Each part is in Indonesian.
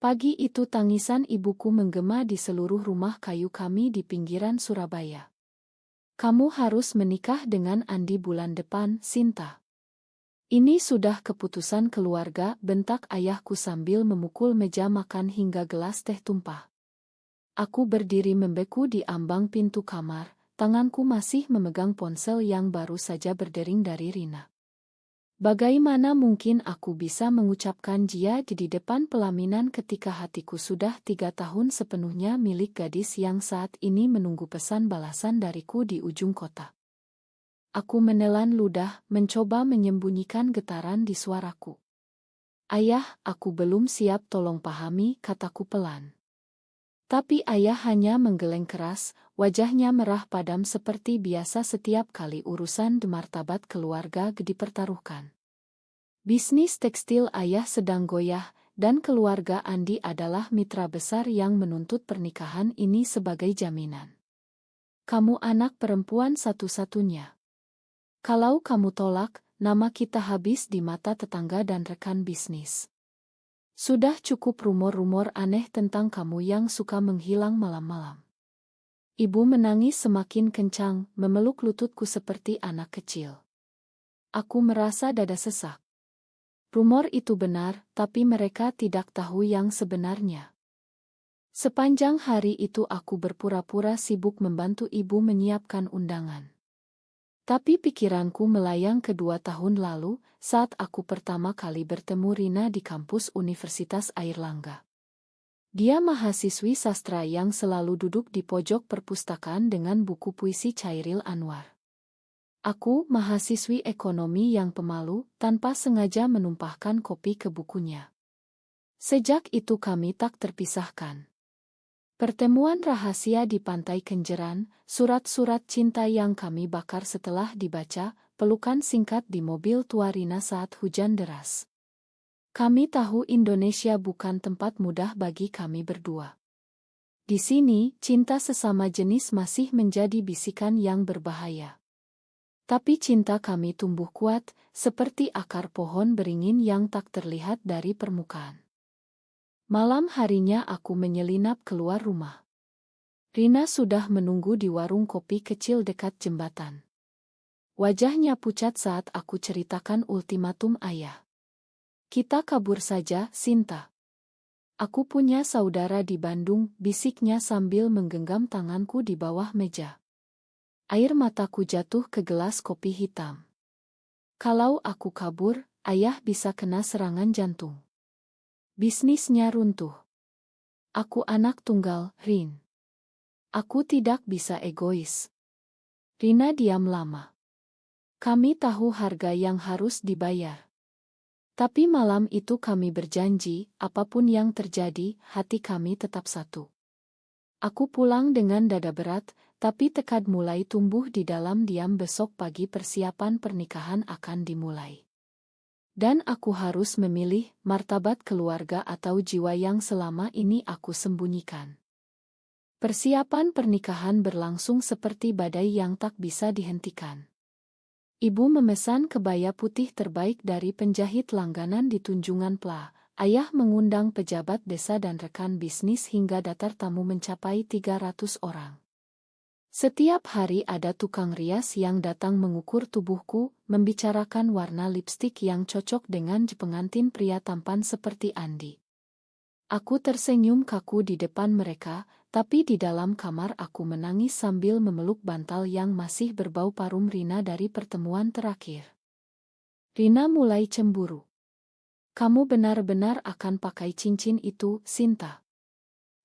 Pagi itu tangisan ibuku menggema di seluruh rumah kayu kami di pinggiran Surabaya. Kamu harus menikah dengan Andi bulan depan, Sinta. Ini sudah keputusan keluarga, bentak ayahku sambil memukul meja makan hingga gelas teh tumpah. Aku berdiri membeku di ambang pintu kamar, tanganku masih memegang ponsel yang baru saja berdering dari Rina. Bagaimana mungkin aku bisa mengucapkan dia di depan pelaminan ketika hatiku sudah 3 tahun sepenuhnya milik gadis yang saat ini menunggu pesan balasan dariku di ujung kota. Aku menelan ludah, mencoba menyembunyikan getaran di suaraku. Ayah, aku belum siap, tolong pahami, kataku pelan. Tapi ayah hanya menggeleng keras, wajahnya merah padam seperti biasa setiap kali urusan martabat keluarga dipertaruhkan. Bisnis tekstil ayah sedang goyah, dan keluarga Andi adalah mitra besar yang menuntut pernikahan ini sebagai jaminan. Kamu anak perempuan satu-satunya. Kalau kamu tolak, nama kita habis di mata tetangga dan rekan bisnis. Sudah cukup rumor-rumor aneh tentang kamu yang suka menghilang malam-malam. Ibu menangis semakin kencang, memeluk lututku seperti anak kecil. Aku merasa dada sesak. Rumor itu benar, tapi mereka tidak tahu yang sebenarnya. Sepanjang hari itu aku berpura-pura sibuk membantu ibu menyiapkan undangan. Tapi pikiranku melayang ke 2 tahun lalu, saat aku pertama kali bertemu Rina di kampus Universitas Airlangga. Dia mahasiswi sastra yang selalu duduk di pojok perpustakaan dengan buku puisi Chairil Anwar. Aku, mahasiswi ekonomi yang pemalu, tanpa sengaja menumpahkan kopi ke bukunya. Sejak itu kami tak terpisahkan. Pertemuan rahasia di Pantai Kenjeran, surat-surat cinta yang kami bakar setelah dibaca, pelukan singkat di mobil tua Rina saat hujan deras. Kami tahu Indonesia bukan tempat mudah bagi kami berdua. Di sini, cinta sesama jenis masih menjadi bisikan yang berbahaya. Tapi cinta kami tumbuh kuat, seperti akar pohon beringin yang tak terlihat dari permukaan. Malam harinya aku menyelinap keluar rumah. Rina sudah menunggu di warung kopi kecil dekat jembatan. Wajahnya pucat saat aku ceritakan ultimatum ayah. Kita kabur saja, Sinta. Aku punya saudara di Bandung, bisiknya sambil menggenggam tanganku di bawah meja. Air mataku jatuh ke gelas kopi hitam. Kalau aku kabur, ayah bisa kena serangan jantung. Bisnisnya runtuh. Aku anak tunggal, Rin. Aku tidak bisa egois. Rina diam lama. Kami tahu harga yang harus dibayar. Tapi malam itu kami berjanji, apapun yang terjadi, hati kami tetap satu. Aku pulang dengan dada berat, tapi tekad mulai tumbuh di dalam diam. Besok pagi persiapan pernikahan akan dimulai. Dan aku harus memilih martabat keluarga atau jiwa yang selama ini aku sembunyikan. Persiapan pernikahan berlangsung seperti badai yang tak bisa dihentikan. Ibu memesan kebaya putih terbaik dari penjahit langganan di Tunjungan Pla. Ayah mengundang pejabat desa dan rekan bisnis hingga daftar tamu mencapai 300 orang. Setiap hari ada tukang rias yang datang mengukur tubuhku, membicarakan warna lipstik yang cocok dengan pengantin pria tampan seperti Andi. Aku tersenyum kaku di depan mereka, tapi di dalam kamar aku menangis sambil memeluk bantal yang masih berbau parfum Rina dari pertemuan terakhir. Rina mulai cemburu. Kamu benar-benar akan pakai cincin itu, Sinta?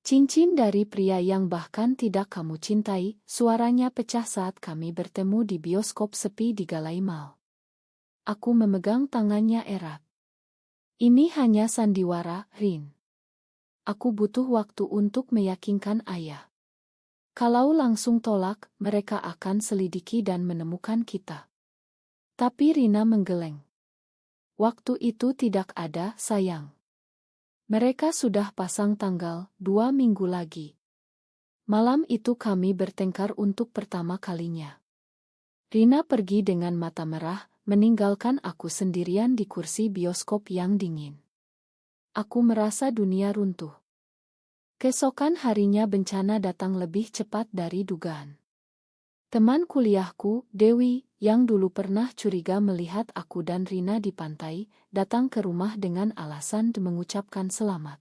Cincin dari pria yang bahkan tidak kamu cintai. Suaranya pecah saat kami bertemu di bioskop sepi di Galai Mall. Aku memegang tangannya erat. Ini hanya sandiwara, Rin. Aku butuh waktu untuk meyakinkan ayah. Kalau langsung tolak, mereka akan selidiki dan menemukan kita. Tapi Rina menggeleng. Waktu itu tidak ada, sayang. Mereka sudah pasang tanggal, 2 minggu lagi. Malam itu kami bertengkar untuk pertama kalinya. Rina pergi dengan mata merah, meninggalkan aku sendirian di kursi bioskop yang dingin. Aku merasa dunia runtuh. Keesokan harinya bencana datang lebih cepat dari dugaan. Teman kuliahku, Dewi, yang dulu pernah curiga melihat aku dan Rina di pantai, datang ke rumah dengan alasan mengucapkan selamat.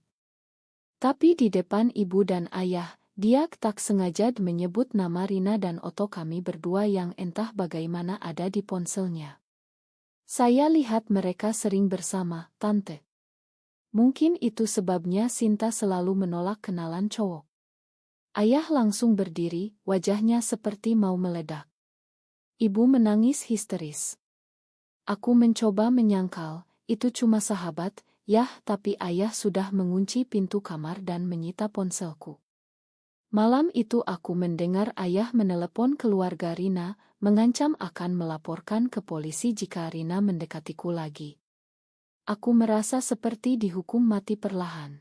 Tapi di depan ibu dan ayah, dia tak sengaja menyebut nama Rina dan foto kami berdua yang entah bagaimana ada di ponselnya. Saya lihat mereka sering bersama, Tante. Mungkin itu sebabnya Sinta selalu menolak kenalan cowok. Ayah langsung berdiri, wajahnya seperti mau meledak. Ibu menangis histeris. Aku mencoba menyangkal, itu cuma sahabat, yah, tapi ayah sudah mengunci pintu kamar dan menyita ponselku. Malam itu aku mendengar ayah menelepon keluarga Rina, mengancam akan melaporkan ke polisi jika Rina mendekatiku lagi. Aku merasa seperti dihukum mati perlahan.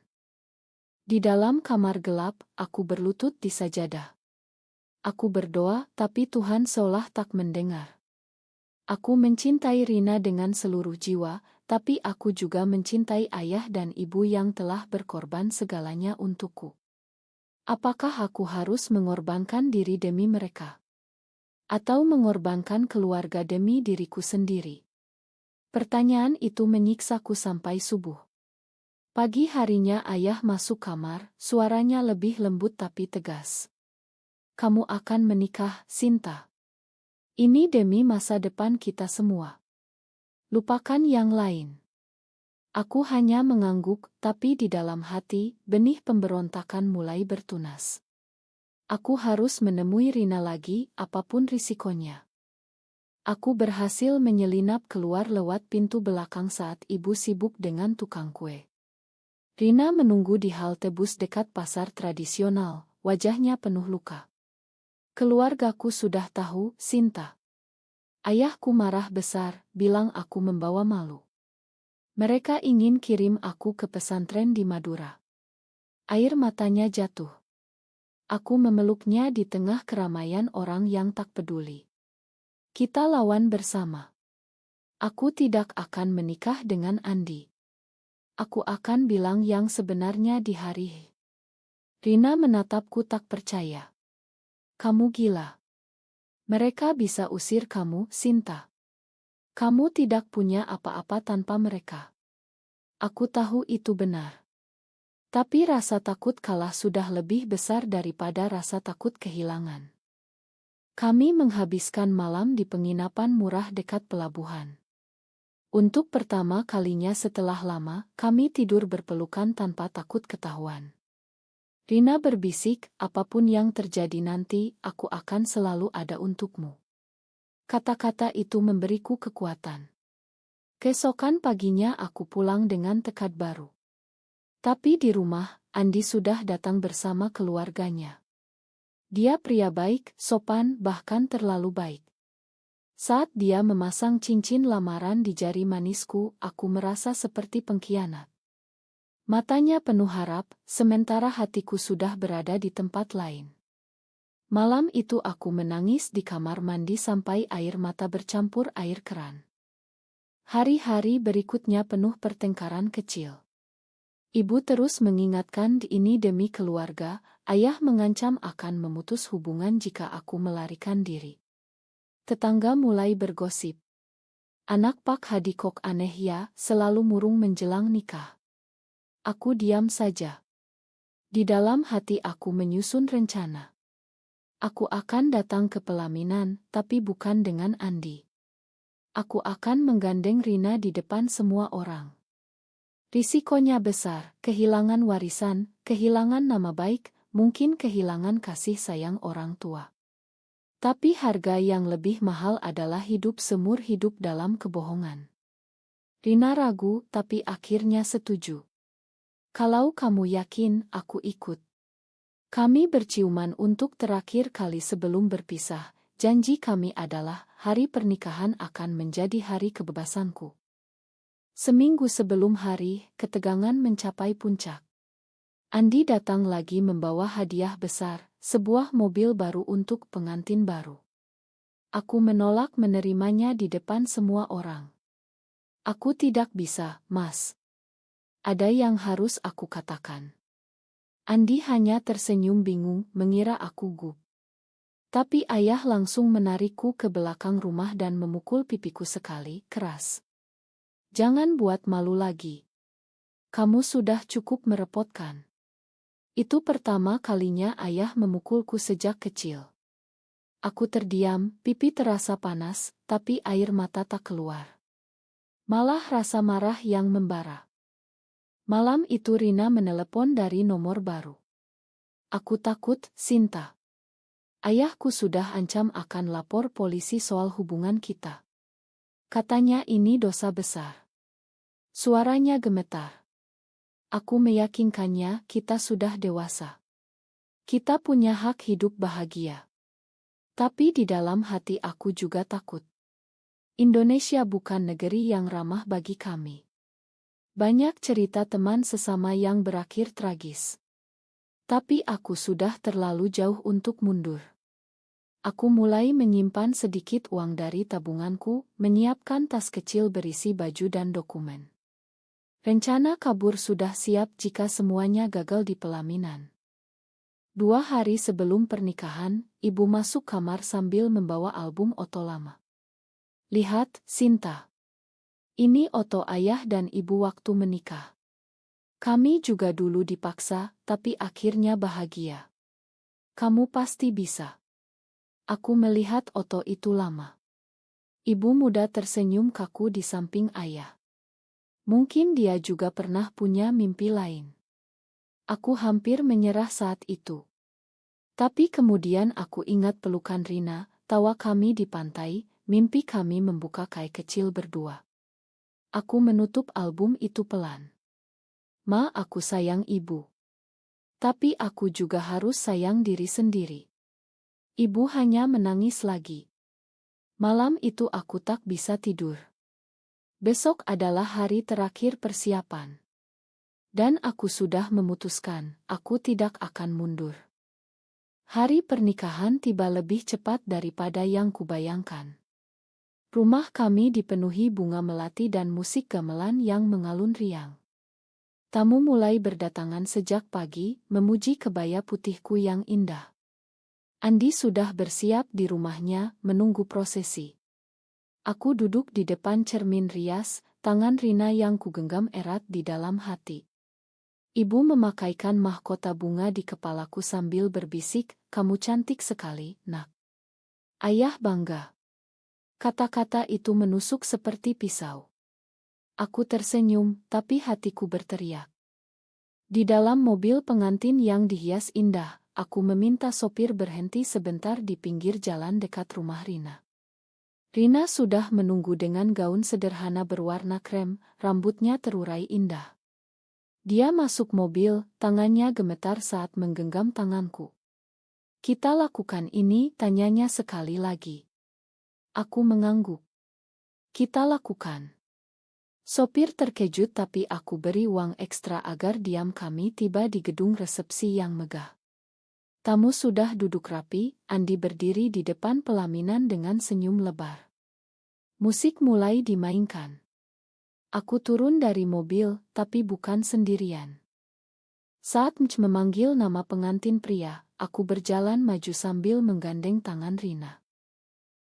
Di dalam kamar gelap, aku berlutut di sajadah. Aku berdoa, tapi Tuhan seolah tak mendengar. Aku mencintai Rina dengan seluruh jiwa, tapi aku juga mencintai ayah dan ibu yang telah berkorban segalanya untukku. Apakah aku harus mengorbankan diri demi mereka? Atau mengorbankan keluarga demi diriku sendiri? Pertanyaan itu menyiksaku sampai subuh. Pagi harinya ayah masuk kamar, suaranya lebih lembut tapi tegas. Kamu akan menikah, Sinta. Ini demi masa depan kita semua. Lupakan yang lain. Aku hanya mengangguk, tapi di dalam hati, benih pemberontakan mulai bertunas. Aku harus menemui Rina lagi, apapun risikonya. Aku berhasil menyelinap keluar lewat pintu belakang saat ibu sibuk dengan tukang kue. Rina menunggu di halte bus dekat pasar tradisional, wajahnya penuh luka. Keluargaku sudah tahu, Sinta. Ayahku marah besar, bilang aku membawa malu. Mereka ingin kirim aku ke pesantren di Madura. Air matanya jatuh. Aku memeluknya di tengah keramaian orang yang tak peduli. Kita lawan bersama. Aku tidak akan menikah dengan Andi. Aku akan bilang yang sebenarnya di hari. Rina menatapku tak percaya. Kamu gila. Mereka bisa usir kamu, Sinta. Kamu tidak punya apa-apa tanpa mereka. Aku tahu itu benar. Tapi rasa takut kalah sudah lebih besar daripada rasa takut kehilangan. Kami menghabiskan malam di penginapan murah dekat pelabuhan. Untuk pertama kalinya setelah lama, kami tidur berpelukan tanpa takut ketahuan. Rina berbisik, apapun yang terjadi nanti, aku akan selalu ada untukmu. Kata-kata itu memberiku kekuatan. Keesokan paginya aku pulang dengan tekad baru. Tapi di rumah, Andi sudah datang bersama keluarganya. Dia pria baik, sopan, bahkan terlalu baik. Saat dia memasang cincin lamaran di jari manisku, aku merasa seperti pengkhianat. Matanya penuh harap, sementara hatiku sudah berada di tempat lain. Malam itu aku menangis di kamar mandi sampai air mata bercampur air keran. Hari-hari berikutnya penuh pertengkaran kecil. Ibu terus mengingatkan ini demi keluarga, ayah mengancam akan memutus hubungan jika aku melarikan diri. Tetangga mulai bergosip. Anak Pak Hadikok aneh ya, selalu murung menjelang nikah. Aku diam saja. Di dalam hati aku menyusun rencana. Aku akan datang ke pelaminan, tapi bukan dengan Andi. Aku akan menggandeng Rina di depan semua orang. Risikonya besar, kehilangan warisan, kehilangan nama baik, mungkin kehilangan kasih sayang orang tua. Tapi harga yang lebih mahal adalah hidup seumur hidup dalam kebohongan. Rina ragu, tapi akhirnya setuju. Kalau kamu yakin, aku ikut. Kami berciuman untuk terakhir kali sebelum berpisah. Janji kami adalah hari pernikahan akan menjadi hari kebebasanku. Seminggu sebelum hari, ketegangan mencapai puncak. Andi datang lagi membawa hadiah besar, sebuah mobil baru untuk pengantin baru. Aku menolak menerimanya di depan semua orang. Aku tidak bisa, Mas. Ada yang harus aku katakan. Andi hanya tersenyum bingung, mengira aku gugup. Tapi ayah langsung menarikku ke belakang rumah dan memukul pipiku sekali, keras. Jangan buat malu lagi. Kamu sudah cukup merepotkan. Itu pertama kalinya ayah memukulku sejak kecil. Aku terdiam, pipi terasa panas, tapi air mata tak keluar. Malah rasa marah yang membara. Malam itu Rina menelepon dari nomor baru. Aku takut, Sinta. Ayahku sudah ancam akan lapor polisi soal hubungan kita. Katanya ini dosa besar. Suaranya gemetar. Aku meyakinkannya kita sudah dewasa. Kita punya hak hidup bahagia. Tapi di dalam hati aku juga takut. Indonesia bukan negeri yang ramah bagi kami. Banyak cerita teman sesama yang berakhir tragis. Tapi aku sudah terlalu jauh untuk mundur. Aku mulai menyimpan sedikit uang dari tabunganku, menyiapkan tas kecil berisi baju dan dokumen. Rencana kabur sudah siap jika semuanya gagal di pelaminan. 2 hari sebelum pernikahan, ibu masuk kamar sambil membawa album foto lama. Lihat, Sinta. Ini foto ayah dan ibu waktu menikah. Kami juga dulu dipaksa, tapi akhirnya bahagia. Kamu pasti bisa. Aku melihat foto itu lama. Ibu muda tersenyum kaku di samping ayah. Mungkin dia juga pernah punya mimpi lain. Aku hampir menyerah saat itu. Tapi kemudian aku ingat pelukan Rina, tawa kami di pantai, mimpi kami membuka kai kecil berdua. Aku menutup album itu pelan. Ma, aku sayang ibu. Tapi aku juga harus sayang diri sendiri. Ibu hanya menangis lagi. Malam itu aku tak bisa tidur. Besok adalah hari terakhir persiapan. Dan aku sudah memutuskan, aku tidak akan mundur. Hari pernikahan tiba lebih cepat daripada yang kubayangkan. Rumah kami dipenuhi bunga melati dan musik gamelan yang mengalun riang. Tamu mulai berdatangan sejak pagi, memuji kebaya putihku yang indah. Andi sudah bersiap di rumahnya, menunggu prosesi. Aku duduk di depan cermin rias, tangan Rina yang kugenggam erat di dalam hati. Ibu memakaikan mahkota bunga di kepalaku sambil berbisik, "Kamu cantik sekali, nak." Ayah bangga. Kata-kata itu menusuk seperti pisau. Aku tersenyum, tapi hatiku berteriak. Di dalam mobil pengantin yang dihias indah, aku meminta sopir berhenti sebentar di pinggir jalan dekat rumah Rina. Rina sudah menunggu dengan gaun sederhana berwarna krem, rambutnya terurai indah. Dia masuk mobil, tangannya gemetar saat menggenggam tanganku. "Kita lakukan ini?" tanyanya sekali lagi. Aku mengangguk. "Kita lakukan." Sopir terkejut tapi aku beri uang ekstra agar diam. Kami tiba di gedung resepsi yang megah. Tamu sudah duduk rapi, Andi berdiri di depan pelaminan dengan senyum lebar. Musik mulai dimainkan. Aku turun dari mobil, tapi bukan sendirian. Saat memanggil nama pengantin pria, aku berjalan maju sambil menggandeng tangan Rina.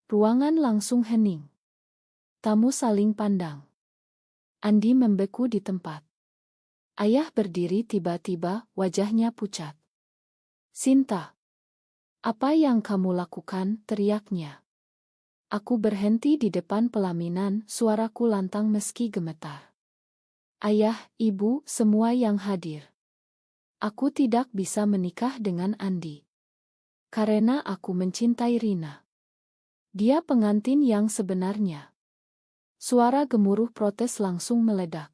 Ruangan langsung hening. Tamu saling pandang. Andi membeku di tempat. Ayah berdiri tiba-tiba, wajahnya pucat. "Sinta, apa yang kamu lakukan?" teriaknya. Aku berhenti di depan pelaminan, suaraku lantang meski gemetar. "Ayah, ibu, semua yang hadir. Aku tidak bisa menikah dengan Andi. Karena aku mencintai Rina. Dia pengantin yang sebenarnya." Suara gemuruh protes langsung meledak.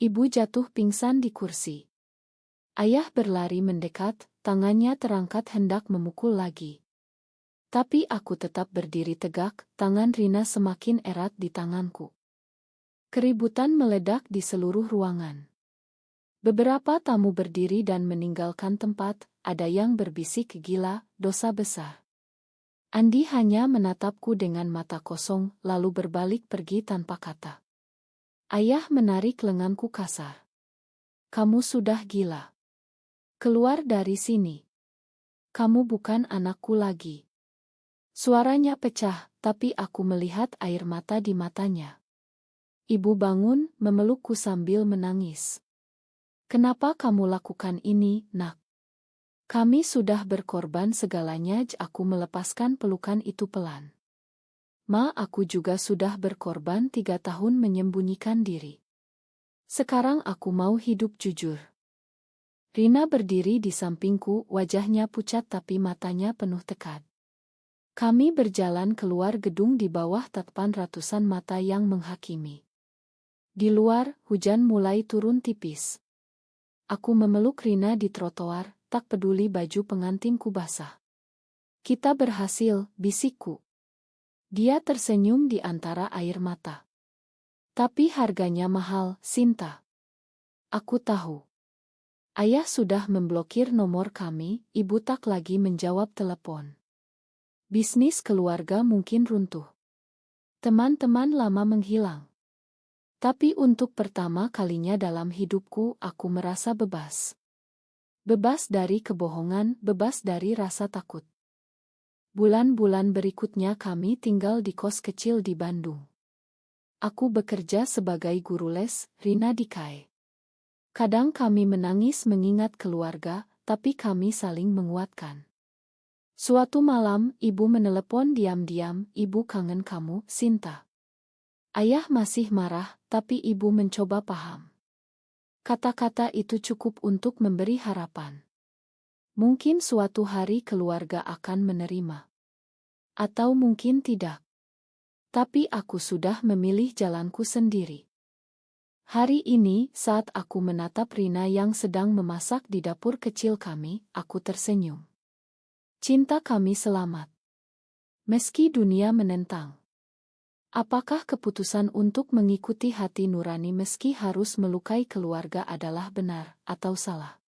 Ibu jatuh pingsan di kursi. Ayah berlari mendekat, tangannya terangkat hendak memukul lagi. Tapi aku tetap berdiri tegak, tangan Rina semakin erat di tanganku. Keributan meledak di seluruh ruangan. Beberapa tamu berdiri dan meninggalkan tempat, ada yang berbisik, "Gila, dosa besar." Andi hanya menatapku dengan mata kosong, lalu berbalik pergi tanpa kata. Ayah menarik lenganku kasar. Kamu sudah gila. Keluar dari sini. Kamu bukan anakku lagi. Suaranya pecah, tapi aku melihat air mata di matanya. Ibu bangun, memelukku sambil menangis. Kenapa kamu lakukan ini, nak? Kami sudah berkorban segalanya. Aku melepaskan pelukan itu pelan. Ma, aku juga sudah berkorban 3 tahun menyembunyikan diri. Sekarang aku mau hidup jujur. Rina berdiri di sampingku, wajahnya pucat tapi matanya penuh tekad. Kami berjalan keluar gedung di bawah tatapan ratusan mata yang menghakimi. Di luar, hujan mulai turun tipis. Aku memeluk Rina di trotoar, tak peduli baju pengantinku basah. Kita berhasil, bisikku. Dia tersenyum di antara air mata. Tapi harganya mahal, Sinta. Aku tahu. Ayah sudah memblokir nomor kami, ibu tak lagi menjawab telepon. Bisnis keluarga mungkin runtuh. Teman-teman lama menghilang. Tapi untuk pertama kalinya dalam hidupku, aku merasa bebas. Bebas dari kebohongan, bebas dari rasa takut. Bulan-bulan berikutnya kami tinggal di kos kecil di Bandung. Aku bekerja sebagai guru les, Rina di KAE. Kadang kami menangis mengingat keluarga, tapi kami saling menguatkan. Suatu malam, ibu menelepon diam-diam, ibu kangen kamu, Sinta. Ayah masih marah, tapi ibu mencoba paham. Kata-kata itu cukup untuk memberi harapan. Mungkin suatu hari keluarga akan menerima. Atau mungkin tidak. Tapi aku sudah memilih jalanku sendiri. Hari ini, saat aku menatap Rina yang sedang memasak di dapur kecil kami, aku tersenyum. Cinta kami selamat. Meski dunia menentang. Apakah keputusan untuk mengikuti hati nurani meski harus melukai keluarga adalah benar atau salah?